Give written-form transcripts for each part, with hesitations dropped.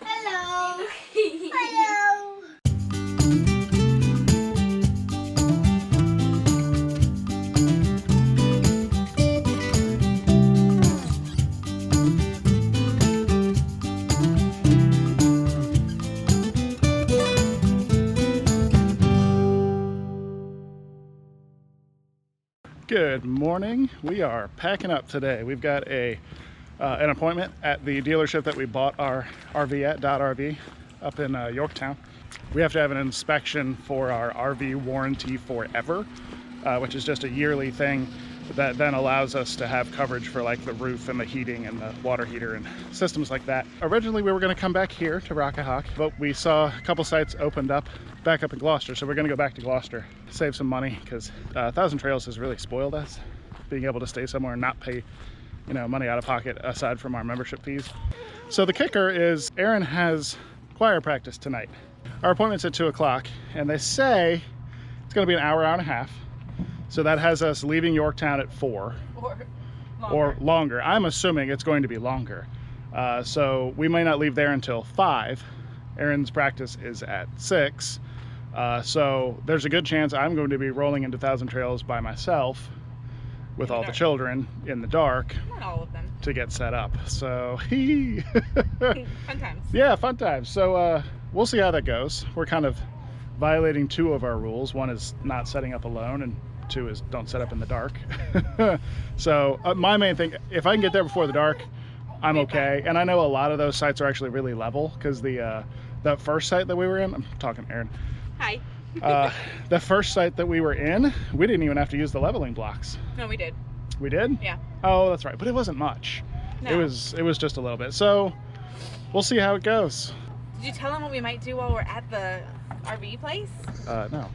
Hello. Hello. Good morning. We are packing up today. We've got an appointment at the dealership that we bought our RV at, .RV, up in Yorktown. We have to have an inspection for our RV warranty forever, which is just a yearly thing that then allows us to have coverage for like the roof and the heating and the water heater and systems like that. Originally we were going to come back here to Rockahawk, but we saw a couple sites opened up back up in Gloucester, so we're going to go back to Gloucester, save some money, because Thousand Trails has really spoiled us, being able to stay somewhere and not pay, you know, money out of pocket aside from our membership fees. So the kicker is Aaron has choir practice tonight. Our appointment's at 2 o'clock, and they say it's going to be an hour, hour and a half. So that has us leaving Yorktown at 4 or longer. I'm assuming it's going to be longer. So we may not leave there until 5. Aaron's practice is at 6. So there's a good chance I'm going to be rolling into Thousand Trails by myself with all the children in the dark. Not all of them. To get set up. So fun times. Yeah, fun times. So we'll see how that goes. We're kind of violating 2 of our rules. One is not setting up alone, and 2 is don't set up in the dark. So my main thing, if I can get there before the dark, I'm okay. And I know a lot of those sites are actually really level, because the first site that we were in, I'm talking to Aaron. Hi. The first site that we were in, we didn't even have to use the leveling blocks. No, we did. We did? Yeah. Oh, that's right. But it wasn't much. No. It was just a little bit. So we'll see how it goes. Did you tell them what we might do while we're at the RV place? No.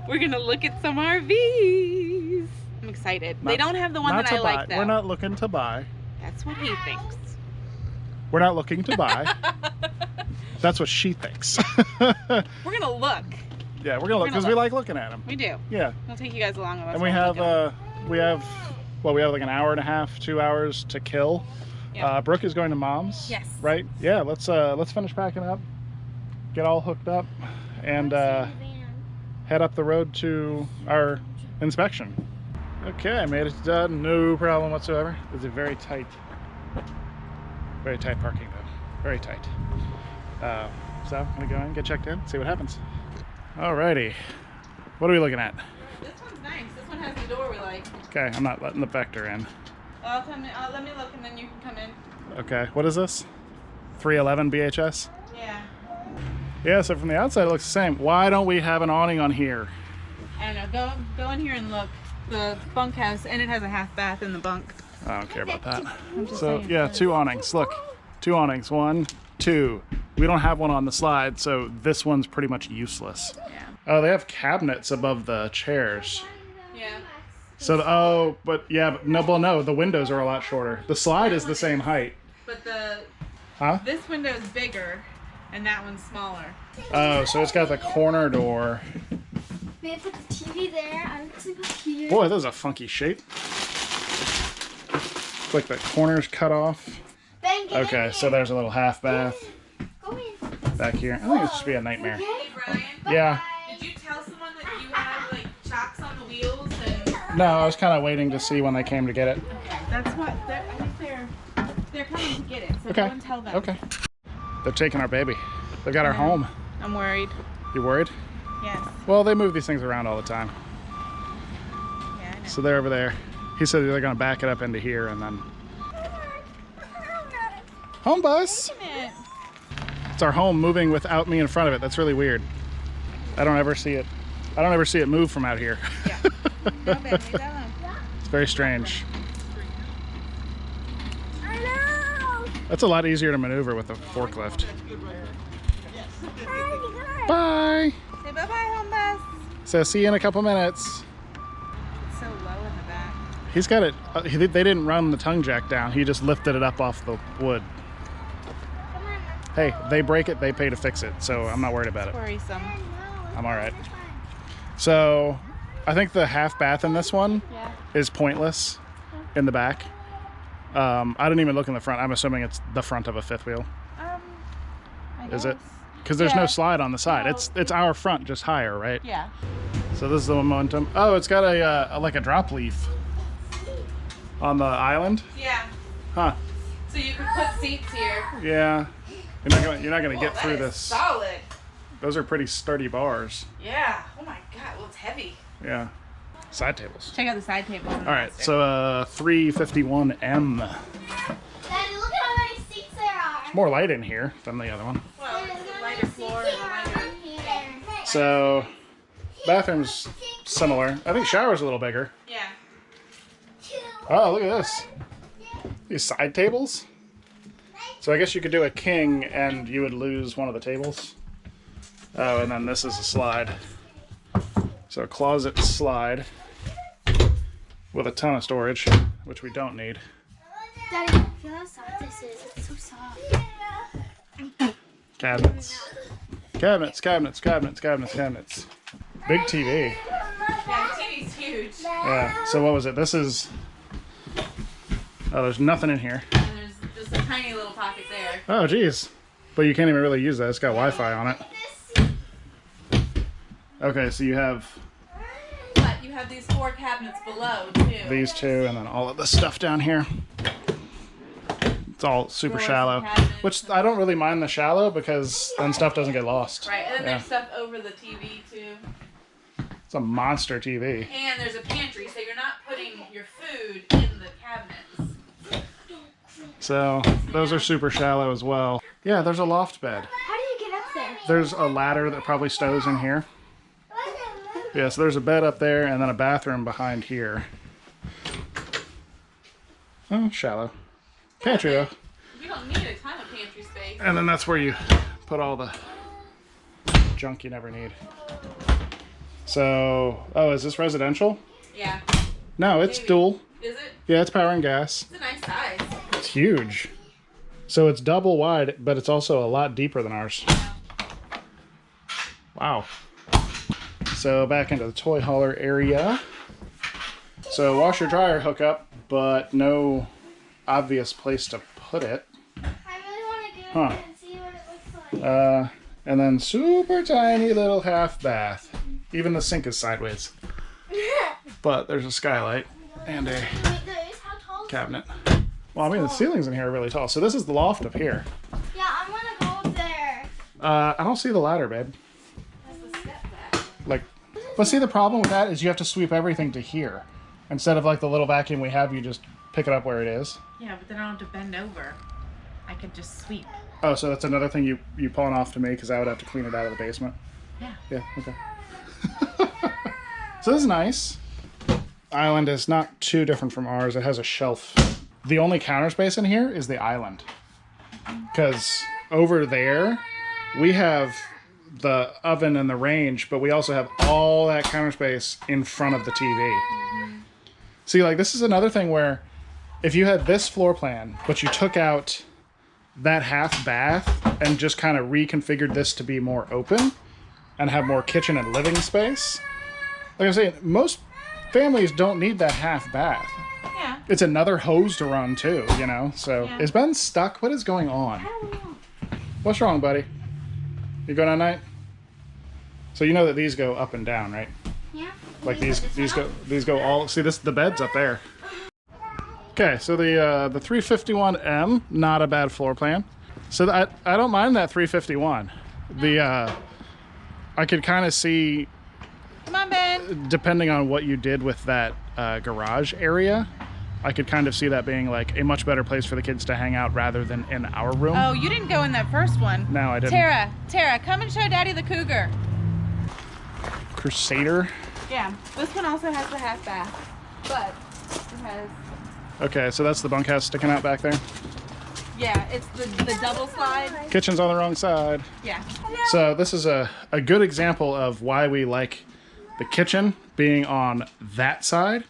We're gonna look at some RVs. I'm excited. They don't have the one that I like though. We're not looking to buy. That's what he thinks. We're not looking to buy. That's what she thinks. We're gonna look. Yeah, we're gonna look because we like looking at them. We do. Yeah. We'll take you guys along with us. And we have like an hour and a half, 2 hours to kill. Yeah. Brooke is going to Mom's. Yes. Right? Yeah. Let's finish packing up, get all hooked up, and head up the road to our inspection. Okay, I made it done. No problem whatsoever. It's a very tight parking though. Very tight. So I'm gonna go in, get checked in, see what happens. Alrighty. What are we looking at? This one's nice. This one has the door we like. Okay, I'm not letting the Vector in. I'll come in. Let me look and then you can come in. Okay, what is this? 311 BHS? Yeah. Yeah, so from the outside it looks the same. Why don't we have an awning on here? I don't know. Go in here and look. The bunkhouse, and it has a half bath in the bunk. I don't care about that. I'm just So saying. yeah, 2 awnings. Look, 2 awnings. 1, 2. We don't have one on the slide, so this one's pretty much useless. Yeah. Oh, they have cabinets above the chairs. Yeah. So, no, the windows are a lot shorter. The slide is the same height. But this window is bigger, and that one's smaller. Oh, so it's got the corner door. We put the TV there. I'm just gonna put here. Boy, that was a funky shape. Like the corners cut off. Okay, so there's a little half bath Go in. back here. I think it's just be a nightmare. Hey, Brian. Yeah. Did you tell someone that you had like chocks on the wheels and? No, I was kind of waiting to see when they came to get it. Okay, that's what. I think they're coming to get it. So Okay. go and tell them. Okay. They're taking our baby. They've got our home. I'm worried. You worried? Yes. Well, they move these things around all the time. Yeah, I know. So they're over there. He said they're going to back it up into here and then... Home bus! It's our home moving without me in front of it. That's really weird. I don't ever see it move from out here. Yeah. No, baby, tell them. It's very strange. I know. That's a lot easier to maneuver with a forklift. Bye! Say bye-bye, home bus. So see you in a couple minutes. It's so low in the back. He's got it. They didn't run the tongue jack down. He just lifted it up off the wood. Hey, they break it, they pay to fix it, so I'm not worried about it. Worrisome. I'm all right. So I think the half bath in this one is pointless in the back. I didn't even look in the front. I'm assuming it's the front of a fifth wheel. I is it? Because there's no Yeah. slide on the side. No. It's our front, just higher, right? Yeah. So this is the momentum. Oh, it's got a like a drop leaf on the island. Yeah. Huh? So you can put seats here. Yeah. You're not gonna get through this. Solid. Those are pretty sturdy bars. Yeah. Oh my God. Well, it's heavy. Yeah. Side tables. Check out the side tables. All right. So 351M. Daddy, look at how many seats there are. More light in here than the other one. Well, it's a lighter floor and a lighter. So bathroom's similar. I think shower's a little bigger. Yeah. Oh, look at this. These side tables. So I guess you could do a king and you would lose one of the tables. Oh, and then this is a slide. So a closet slide with a ton of storage, which we don't need. Daddy, feel how soft this is. It's so soft. Cabinets. Cabinets, cabinets, cabinets, cabinets, cabinets. Big TV. Yeah, the TV's huge. Yeah, so what was it? This is... Oh, there's nothing in here. And there's just a tiny little pocket there. Oh, geez. But you can't even really use that. It's got Wi-Fi on it. Okay, so you have But you have these 4 cabinets below, too. these two and then all of this stuff down here. It's all super Drawers and shallow. cabinets. Which I don't really mind the shallow because then stuff doesn't get lost. Right, and then Yeah. there's stuff over the TV, too. It's a monster TV. And there's a pantry, so you're not putting your food in the cabinets. So those are super shallow as well. Yeah, there's a loft bed. How do you get up there? There's a ladder that probably stows in here. Yeah, so there's a bed up there and then a bathroom behind here. Oh, shallow. Pantry though. You don't need a ton of pantry space. And then that's where you put all the junk you never need. So, oh, is this residential? Yeah. No, it's Maybe. dual. Is it? Yeah, it's power and gas. It's a nice size. It's huge. So it's double wide, but it's also a lot deeper than ours. Wow. So back into the toy hauler area. So washer dryer hookup, but no obvious place to put it. I really want to go Huh. and see what it looks like. And then super tiny little half bath. Even the sink is sideways. But there's a skylight and a Wait, how tall is cabinet. Well, I mean, the ceilings in here are really tall. So this is the loft up here. Yeah, I want to go up there. I don't see the ladder, babe. That's the step back. Like, but see, the problem with that is you have to sweep everything to here. Instead of like the little vacuum we have, you just pick it up where it is. Yeah, but then I don't have to bend over. I could just sweep. Oh, so that's another thing you pawn off to me because I would have to clean it out of the basement. Yeah. Yeah, okay. So this is nice. Island is not too different from ours. It has a shelf. The only counter space in here is the island. Because over there, we have the oven and the range, but we also have all that counter space in front of the TV. See, like, this is another thing where if you had this floor plan, but you took out that half bath and just kind of reconfigured this to be more open and have more kitchen and living space, like I'm saying, most families don't need that half bath. Yeah. It's another hose to run too, you know? So, Yeah. is Ben stuck? What is going on? I don't know. What's wrong, buddy? You going on night? So you know that these go up and down, right? Yeah. Like these go all. See, this the bed's up there. Okay, so the 351M, not a bad floor plan. So I don't mind that 351. I could kind of see, Come on, Ben. depending on what you did with that garage area, I could kind of see that being like a much better place for the kids to hang out rather than in our room. Oh, you didn't go in that first one. No, I didn't. Tara, come and show Daddy the Cougar. Crusader. Yeah, this one also has the half bath, but it has. Okay, so that's the bunkhouse sticking out back there. Yeah, it's the double slide. Kitchen's on the wrong side. Yeah. So this is a good example of why we like the kitchen being on that side.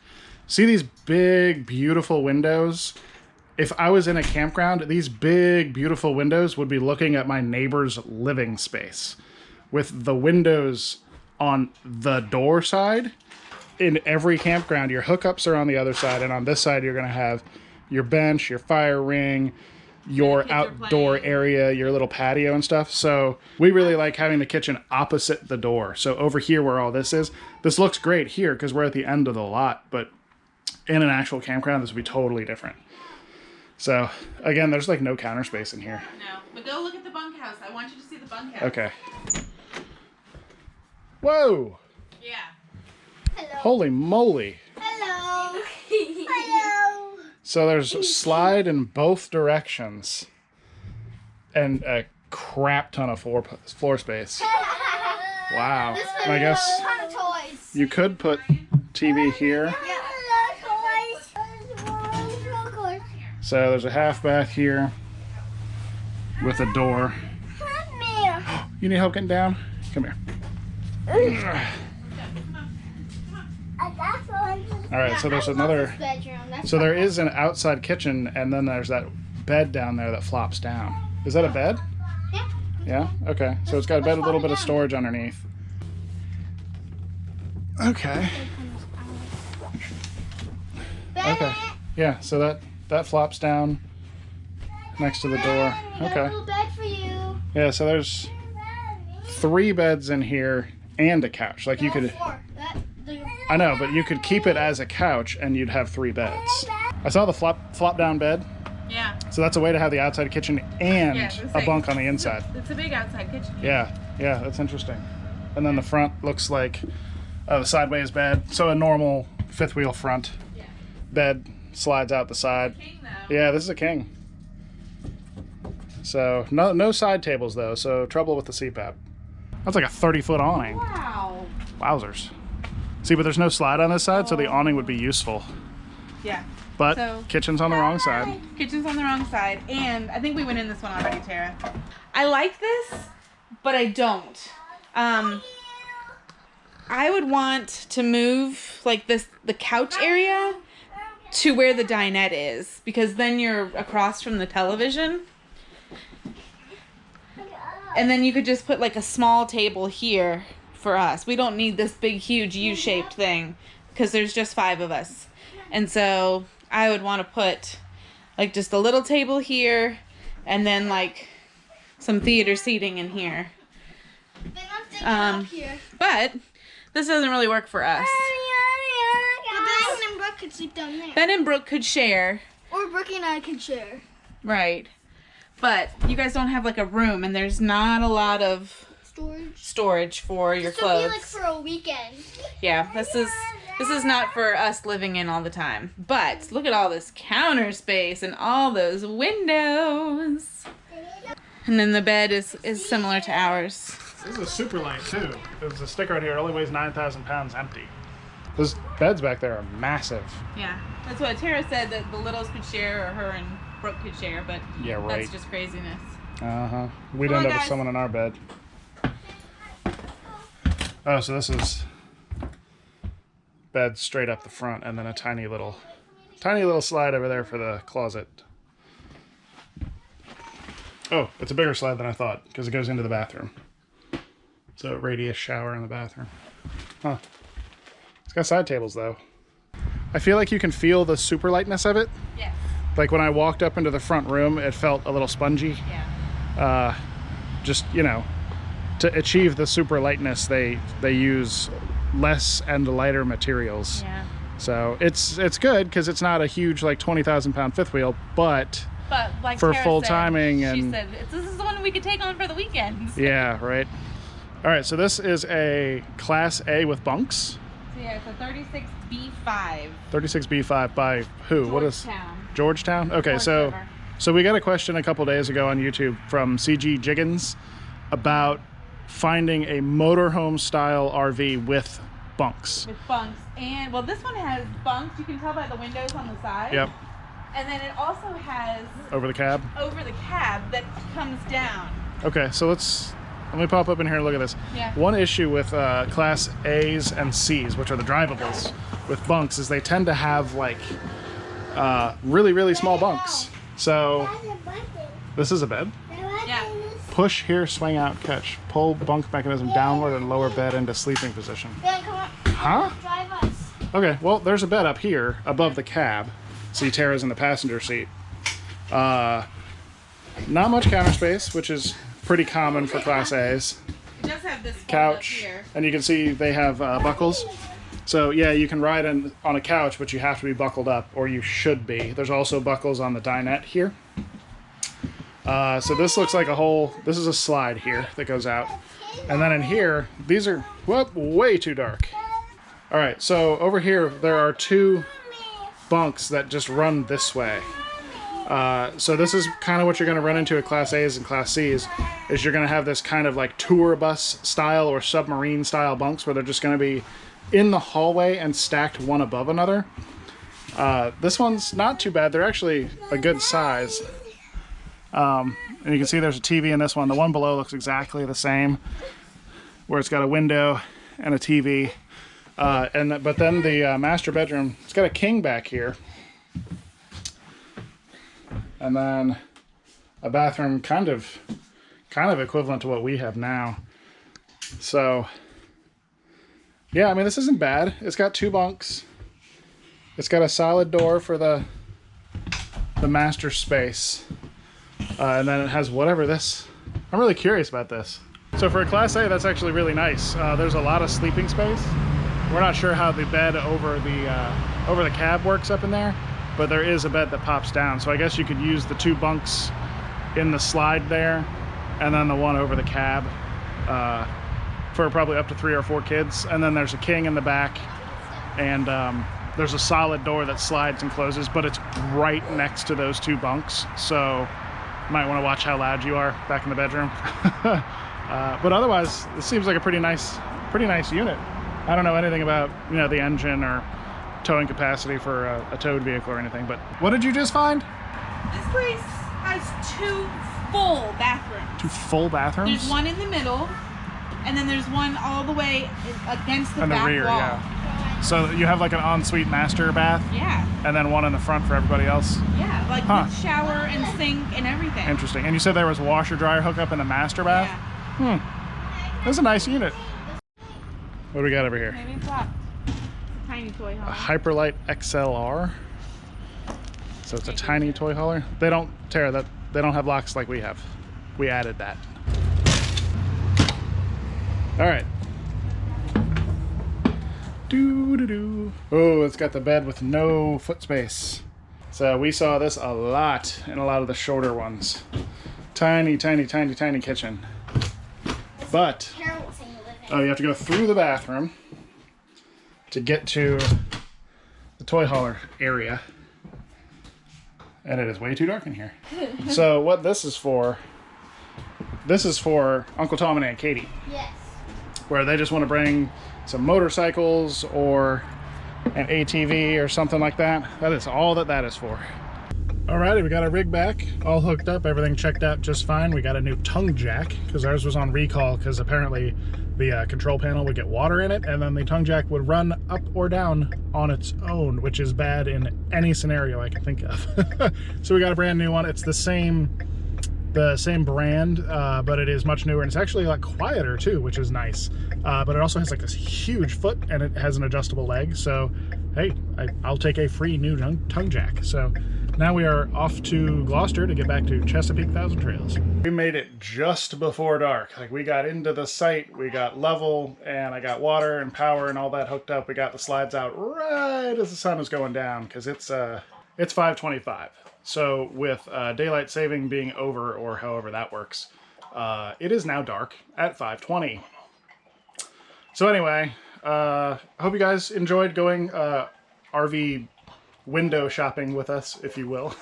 See these big, beautiful windows? If I was in a campground, these big, beautiful windows would be looking at my neighbor's living space. With the windows on the door side, in every campground, your hookups are on the other side, and on this side, you're gonna have your bench, your fire ring, your kids are outdoor playing. area, your little patio and stuff. So we really like having the kitchen opposite the door. So over here where all this is, this looks great here because we're at the end of the lot, but in an actual campground, this would be totally different. So again, there's like no counter space in here. No, but go look at the bunkhouse. I want you to see the bunkhouse. Okay. Whoa! Yeah. Hello. Holy moly. Hello. Hello. So there's a slide in both directions and a crap ton of floor space. Wow. And I guess Ton of toys. you could put TV here. So there's a half bath here with a door. You need help getting down? Come here. All right, so there's another. So there is an outside kitchen, and then there's that bed down there that flops down. Is that a bed? Yeah. Yeah? Okay. So it's got a bed, a little bit of storage underneath. Okay. Okay. Yeah, so that flops down next to the door. Okay. Little bed for you. Yeah, so there's 3 beds in here and a couch. Like you could, I know, but you could keep it as a couch and you'd have 3 beds. I saw the flop down bed. Yeah. So that's a way to have the outside kitchen and a bunk on the inside. It's a big outside kitchen. Yeah, that's interesting. And then the front looks like a sideways bed. So a normal 5th wheel front bed slides out the side. King, though. Yeah, this is a king. So no side tables though, so trouble with the CPAP. That's like a 30-foot awning. Wow. Wowzers. See, but there's no slide on this side, so the awning would be useful. Yeah. But So- kitchen's on the wrong side. Kitchen's on the wrong side, and I think we went in this one already, Tara. I like this, but I don't. I would want to move like the couch area to where the dinette is, because then you're across from the television. And then you could just put like a small table here for us. We don't need this big, huge U-shaped thing because there's just 5 of us. And so I would want to put like just a little table here and then like some theater seating in here. But this doesn't really work for us. Ben and Brooke could sleep down there. Ben and Brooke could share. Or Brooke and I could share. Right. But you guys don't have like a room, and there's not a lot of storage for your This would clothes. be like for a weekend. Yeah, this is not for us living in all the time. But look at all this counter space and all those windows. And then the bed is similar to ours. This is super light too. There's a sticker right here. It only weighs 9,000 pounds empty. Those beds back there are massive. Yeah, that's what Tara said, that the littles could share, or her and Brooke could share, but Yeah, right. that's just craziness. Uh-huh. We'd Come on, end up with guys. someone in our bed. Oh, so this is bed straight up the front, and then a tiny little slide over there for the closet. Oh, it's a bigger slide than I thought because it goes into the bathroom. So radius shower in the bathroom. Huh. It's got side tables though. I feel like you can feel the super lightness of it. Yes. Like when I walked up into the front room, it felt a little spongy. Yeah. Just, you know, to achieve the super lightness, they use less and lighter materials. Yeah. So it's good because it's not a huge like 20,000 pound 5th wheel, but like for Tara full said, timing she and said this is the one we could take on for the weekends. yeah, right. All right, so this is a Class A with bunks. So yeah, it's a 36B5. 36B5 by who? What is Georgetown? Okay, Horse so River. so we got a question a couple days ago on YouTube from CG Jiggins about finding a motorhome style RV with bunks. With bunks, and well, this one has bunks. You can tell by the windows on the side. Yep, And then it also has over the cab. over the cab that comes down. Okay, so let me pop up in here and look at this. Yeah. One issue with Class A's and C's, which are the drivables, with bunks, is they tend to have like really, really small bunks. So this is a bed. Yeah. Push here, swing out, catch. Pull bunk mechanism downward and lower bed into sleeping position. Ben, come on. Huh? Drive us. Okay, well, there's a bed up here above the cab. See, Tara's in the passenger seat. Not much counter space, which is pretty common for Class A's. It does have this Couch, here. and you can see they have buckles. So yeah, you can ride on a couch, but you have to be buckled up, or you should be. There's also buckles on the dinette here. So this looks like this is a slide here that goes out. And then in here, these are, whoop, way too dark. All right, so over here, there are 2 bunks that just run this way. So this is kind of what you're going to run into at Class A's and Class C's, is you're going to have this kind of like tour bus style or submarine style bunks where they're just going to be in the hallway and stacked one above another. This one's not too bad. They're actually a good size. And you can see there's a TV in this one. The one below looks exactly the same, where it's got a window and a TV. But then the master bedroom, it's got a king back here. And then a bathroom kind of equivalent to what we have now. So yeah, I mean, this isn't bad. It's got 2 bunks. It's got a solid door for the master space. And then it has whatever this... I'm really curious about this. So for a Class A, that's actually really nice. There's a lot of sleeping space. We're not sure how the bed over the cab works up in there, but there is a bed that pops down. So I guess you could use the 2 bunks in the slide there, and then the one over the cab. For probably up to 3 or 4 kids. And then there's a king in the back, and there's a solid door that slides and closes, but it's right next to those 2 bunks, so you might want to watch how loud you are back in the bedroom. But otherwise, it seems like a pretty nice unit. I don't know anything about, you know, the engine or towing capacity for a towed vehicle or anything, but what did you just find? This place has 2 full bathrooms. 2 full bathrooms? There's one in the middle, and then there's one all the way against the in the back rear, wall. yeah. So you have like an ensuite master bath? Yeah. And then one in the front for everybody else? Yeah, like with shower and sink and everything. Interesting. And you said there was a washer dryer hookup in the master bath? Yeah. That's a nice unit. What do we got over here? Maybe it's locked. It's a tiny toy hauler. A Hyperlite XLR. So it's a tiny toy hauler. They don't, Tara, they don't have locks like we have. We added that. All right. Doo-doo-doo. Oh, it's got the bed with no foot space. So we saw this a lot in a lot of the shorter ones. Tiny, tiny, tiny, tiny kitchen. But, oh, you have to go through the bathroom to get to the toy hauler area. And it is way too dark in here. So what this is for Uncle Tom and Aunt Katie. Yes. Where they just want to bring some motorcycles or an ATV or something like that. That is all that is for. Alrighty, we got our rig back, all hooked up, everything checked out just fine. We got a new tongue jack, because ours was on recall, because apparently the control panel would get water in it, and then the tongue jack would run up or down on its own, which is bad in any scenario I can think of. So we got a brand new one. It's the same brand, but it is much newer, and it's actually a lot quieter too, which is nice. But it also has like this huge foot, and it has an adjustable leg, so hey, I'll take a free new tongue jack. So now we are off to Gloucester to get back to Chesapeake Thousand Trails. We made it just before dark. Like, we got into the site, we got level, and I got water and power and all that hooked up. We got the slides out right as the sun was going down, because it's 5:25. So with daylight saving being over, or however that works, it is now dark at 5:20. So anyway, I hope you guys enjoyed going RV window shopping with us, if you will.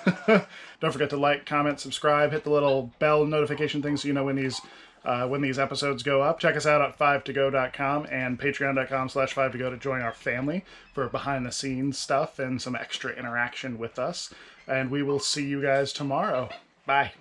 Don't forget to like, comment, subscribe, hit the little bell notification thing so you know when these episodes go up. Check us out at 5togo.com and patreon.com/5togo to join our family for behind the scenes stuff and some extra interaction with us. And we will see you guys tomorrow. Bye.